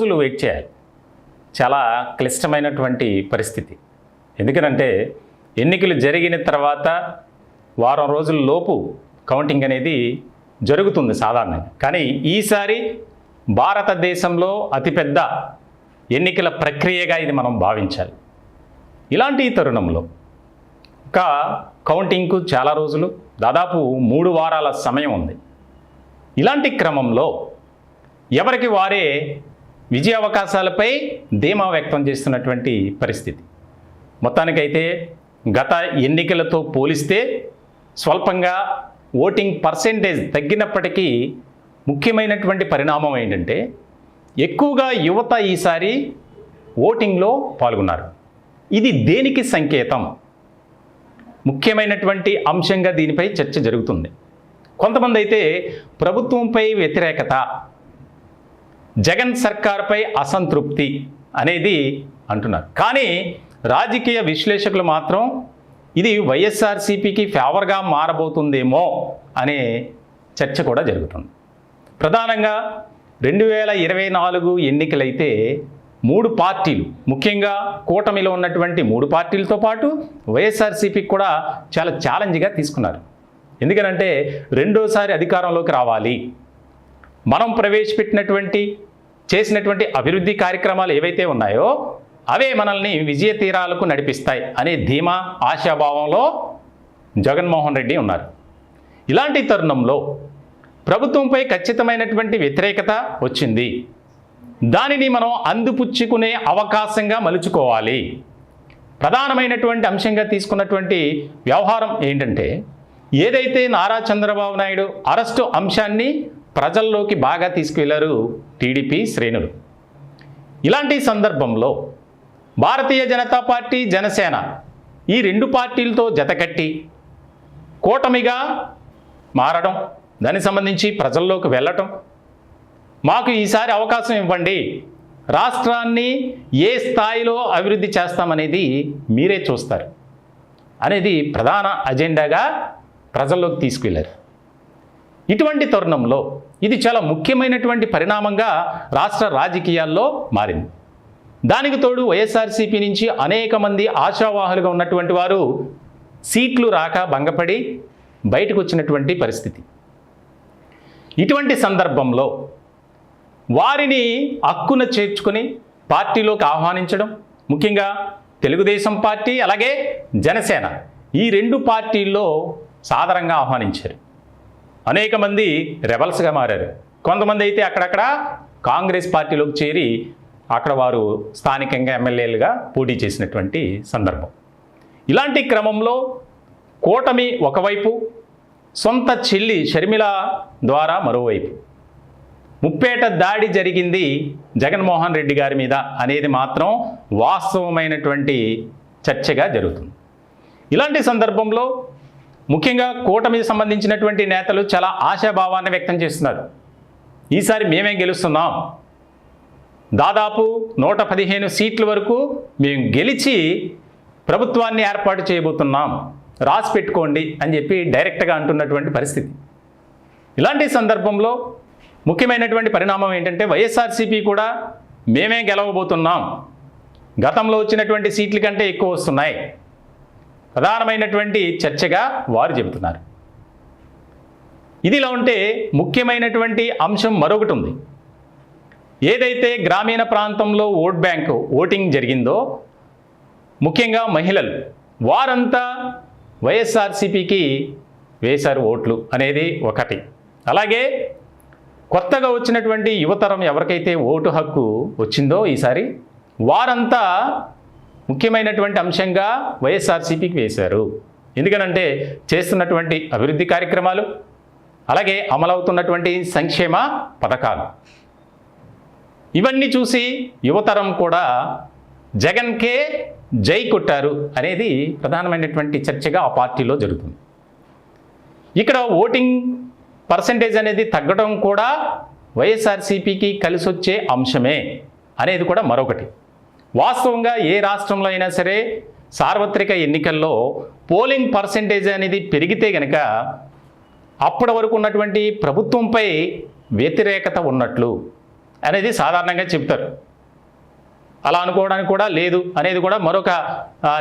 రోజులు వెయిట్ చేయాలి. చాలా క్లిష్టమైనటువంటి పరిస్థితి. ఎందుకనంటే ఎన్నికలు జరిగిన తర్వాత వారం రోజుల లోపు కౌంటింగ్ అనేది జరుగుతుంది సాధారణంగా. కానీ ఈసారి భారతదేశంలో అతిపెద్ద ఎన్నికల ప్రక్రియగా ఇది మనం భావించాలి. ఇలాంటి తరుణంలో ఇంకా కౌంటింగ్కు చాలా రోజులు, దాదాపు 3 వారాల సమయం ఉంది. ఇలాంటి క్రమంలో ఎవరికి వారే విజయ అవకాశాలపై ధీమా వ్యక్తం చేస్తున్నటువంటి పరిస్థితి. మొత్తానికైతే గత ఎన్నికలతో పోలిస్తే స్వల్పంగా ఓటింగ్ పర్సెంటేజ్ తగ్గినప్పటికీ ముఖ్యమైనటువంటి పరిణామం ఏంటంటే ఎక్కువగా యువత ఈసారి ఓటింగ్లో పాల్గొన్నారు. ఇది దేనికి సంకేతం? ముఖ్యమైనటువంటి అంశంగా దీనిపై చర్చ జరుగుతుంది. కొంతమంది అయితే ప్రభుత్వంపై వ్యతిరేకత, జగన్ సర్కార్పై అసంతృప్తి అనేది అంటున్నారు. కానీ రాజకీయ విశ్లేషకులు మాత్రం ఇది వైఎస్ఆర్సీపీకి ఫేవర్గా మారబోతుందేమో అనే చర్చ కూడా జరుగుతుంది. ప్రధానంగా 2024 ఎన్నికలైతే 3 పార్టీలు, ముఖ్యంగా కూటమిలో ఉన్నటువంటి 3 పార్టీలతో పాటు వైఎస్ఆర్సీపీకి కూడా చాలా ఛాలెంజ్గా తీసుకున్నారు. ఎందుకనంటే రెండోసారి అధికారంలోకి రావాలి, మనం ప్రవేశపెట్టినటువంటి చేసినటువంటి అభివృద్ధి కార్యక్రమాలు ఏవైతే ఉన్నాయో అవే మనల్ని విజయ తీరాలకు నడిపిస్తాయి అనే ధీమా, ఆశాభావంలో జగన్మోహన్ రెడ్డి ఉన్నారు. ఇలాంటి తరుణంలో ప్రభుత్వంపై ఖచ్చితమైనటువంటి వ్యతిరేకత వచ్చింది. దానిని మనం అందిపుచ్చుకునే అవకాశంగా మలుచుకోవాలి. ప్రధానమైనటువంటి అంశంగా తీసుకున్నటువంటి వ్యవహారం ఏంటంటే ఏదైతే నారా చంద్రబాబు నాయుడు అరెస్టు అంశాన్ని ప్రజల్లోకి బాగా తీసుకువెళ్లారు టీడీపీ శ్రేణులు. ఇలాంటి సందర్భంలో భారతీయ జనతా పార్టీ, జనసేన ఈ 2 పార్టీలతో జతకట్టి కూటమిగా మారడం, దానికి సంబంధించి ప్రజల్లోకి వెళ్ళటం, మాకు ఈసారి అవకాశం ఇవ్వండి, రాష్ట్రాన్ని ఏ స్థాయిలో అభివృద్ధి చేస్తామనేది మీరే చూస్తారు అనేది ప్రధాన అజెండాగా ప్రజల్లోకి తీసుకువెళ్ళారు. ఇటువంటి తరుణంలో ఇది చాలా ముఖ్యమైనటువంటి పరిణామంగా రాష్ట్ర రాజకీయాల్లో మారింది. దానికి తోడు వైఎస్ఆర్సీపీ నుంచి అనేక మంది ఆశావాహులుగా ఉన్నటువంటి వారు సీట్లు రాక భంగపడి బయటకు వచ్చినటువంటి పరిస్థితి. ఇటువంటి సందర్భంలో వారిని హక్కున చేర్చుకొని పార్టీలోకి ఆహ్వానించడం, ముఖ్యంగా తెలుగుదేశం పార్టీ అలాగే జనసేన ఈ 2 పార్టీల్లో సాదరంగా ఆహ్వానించారు. అనేక మంది రెబల్స్గా మారారు. కొంతమంది అయితే అక్కడక్కడ కాంగ్రెస్ పార్టీలోకి చేరి అక్కడ వారు స్థానికంగా ఎమ్మెల్యేలుగా పోటీ చేసినటువంటి సందర్భం. ఇలాంటి క్రమంలో కూటమి ఒకవైపు, సొంత చెల్లి షర్మిల ద్వారా మరోవైపు ముప్పేట దాడి జరిగింది జగన్మోహన్ రెడ్డి గారి మీద అనేది మాత్రం వాస్తవమైనటువంటి చర్చగా జరుగుతుంది. ఇలాంటి సందర్భంలో ముఖ్యంగా కూటమికి సంబంధించినటువంటి నేతలు చాలా ఆశాభావాన్ని వ్యక్తం చేస్తున్నారు. ఈసారి మేమే గెలుస్తున్నాం, దాదాపు 115 సీట్ల వరకు మేము గెలిచి ప్రభుత్వాన్ని ఏర్పాటు చేయబోతున్నాం, రాసి పెట్టుకోండి అని చెప్పి డైరెక్ట్గా అంటున్నటువంటి పరిస్థితి. ఇలాంటి సందర్భంలో ముఖ్యమైనటువంటి పరిణామం ఏంటంటే వైఎస్ఆర్సీపీ కూడా మేమే గెలవబోతున్నాం, గతంలో వచ్చినటువంటి సీట్ల కంటే ఎక్కువ వస్తున్నాయి, ప్రధానమైనటువంటి చర్చగా వారు చెబుతున్నారు. ఇదిలా ఉంటే ముఖ్యమైనటువంటి అంశం మరొకటి ఉంది. ఏదైతే గ్రామీణ ప్రాంతంలో ఓట్ బ్యాంకు ఓటింగ్ జరిగిందో, ముఖ్యంగా మహిళలు వారంతా వైఎస్ఆర్సీపీకి వేశారు ఓట్లు అనేది ఒకటి. అలాగే కొత్తగా వచ్చినటువంటి యువతరం ఎవరికైతే ఓటు హక్కు వచ్చిందో ఈసారి వారంతా ముఖ్యమైనటువంటి అంశంగా వైఎస్ఆర్సీపీకి వేశారు. ఎందుకనంటే చేస్తున్నటువంటి అభివృద్ధి కార్యక్రమాలు, అలాగే అమలవుతున్నటువంటి సంక్షేమ పథకాలు, ఇవన్నీ చూసి యువతరం కూడా జగన్కే జై కొట్టారు అనేది ప్రధానమైనటువంటి చర్చగా ఆ పార్టీలో జరుగుతుంది. ఇక్కడ ఓటింగ్ పర్సెంటేజ్ అనేది తగ్గడం కూడా వైఎస్ఆర్సీపీకి కలిసి వచ్చే అంశమే అనేది కూడా మరొకటి. వాస్తవంగా ఏ రాష్ట్రంలో అయినా సరే సార్వత్రిక ఎన్నికల్లో పోలింగ్ పర్సెంటేజ్ అనేది పెరిగితే కనుక అప్పటి వరకు ఉన్నటువంటి ప్రభుత్వంపై వ్యతిరేకత ఉన్నట్లు, అనేది సాధారణంగా చెప్తారు. అలా అనుకోవడానికి కూడా లేదు అనేది కూడా మరొక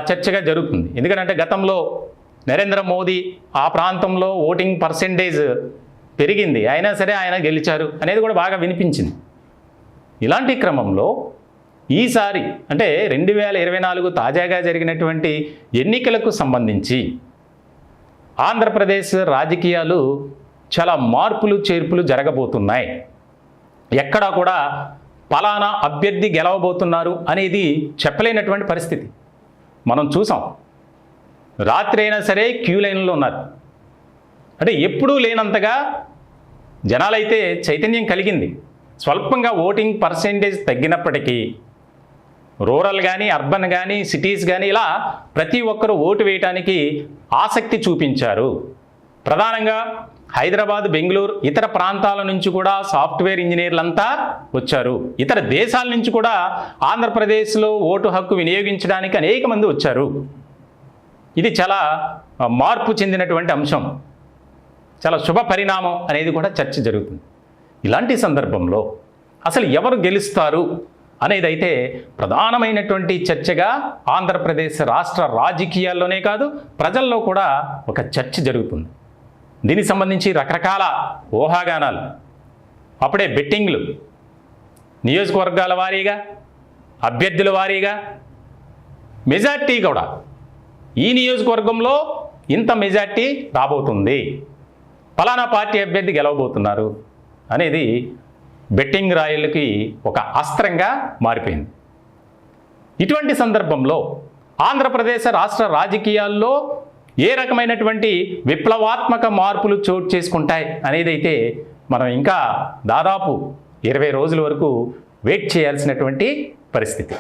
చర్చగా జరుగుతుంది. ఎందుకంటే గతంలో నరేంద్ర మోదీ ఆ ప్రాంతంలో ఓటింగ్ పర్సెంటేజ్ పెరిగింది, అయినా సరే ఆయన గెలిచారు అనేది కూడా బాగా వినిపించింది. ఇలాంటి క్రమంలో ఈసారి అంటే 2024 తాజాగా జరిగినటువంటి ఎన్నికలకు సంబంధించి ఆంధ్రప్రదేశ్ రాజకీయాలు చాలా మార్పులు చేర్పులు జరగబోతున్నాయి. ఎక్కడా కూడా పలానా అభ్యర్థి గెలవబోతున్నారు అనేది చెప్పలేనటువంటి పరిస్థితి మనం చూసాం. రాత్రి అయినా సరే క్యూ లైన్లో ఉన్నారు. అంటే ఎప్పుడూ లేనంతగా జనాలైతే చైతన్యం కలిగింది. స్వల్పంగా ఓటింగ్ పర్సెంటేజ్ తగ్గినప్పటికీ రూరల్ కానీ అర్బన్ కానీ సిటీస్ కానీ ఇలా ప్రతి ఒక్కరూ ఓటు వేయటానికి ఆసక్తి చూపించారు. ప్రధానంగా హైదరాబాద్, బెంగళూరు, ఇతర ప్రాంతాల నుంచి కూడా సాఫ్ట్వేర్ ఇంజనీర్లంతా వచ్చారు. ఇతర దేశాల నుంచి కూడా ఆంధ్రప్రదేశ్లో ఓటు హక్కు వినియోగించడానికి అనేక మంది వచ్చారు. ఇది చాలా మార్పు చెందినటువంటి అంశం, చాలా శుభ పరిణామం అనేది కూడా చర్చ జరుగుతుంది. ఇలాంటి సందర్భంలో అసలు ఎవరు గెలుస్తారు అనేది అయితే ప్రధానమైనటువంటి చర్చగా ఆంధ్రప్రదేశ్ రాష్ట్ర రాజకీయాల్లోనే కాదు ప్రజల్లో కూడా ఒక చర్చ జరుగుతుంది. దీనికి సంబంధించి రకరకాల ఊహాగానాలు, అప్పుడే బెట్టింగ్లు, నియోజకవర్గాల వారీగా, అభ్యర్థుల వారీగా, మెజార్టీ కూడా ఈ నియోజకవర్గంలో ఇంత మెజార్టీ రాబోతుంది, ఫలానా పార్టీ అభ్యర్థి గెలవబోతున్నారు అనేది బెట్టింగ్ రాయలకి ఒక అస్త్రంగా మారిపోయింది. ఇటువంటి సందర్భంలో ఆంధ్రప్రదేశ్ రాష్ట్ర రాజకీయాల్లో ఏ రకమైనటువంటి విప్లవాత్మక మార్పులు చోటు చేసుకుంటాయి అనేది అయితే మనం ఇంకా దాదాపు 20 రోజుల వరకు వెయిట్ చేయాల్సినటువంటి పరిస్థితి.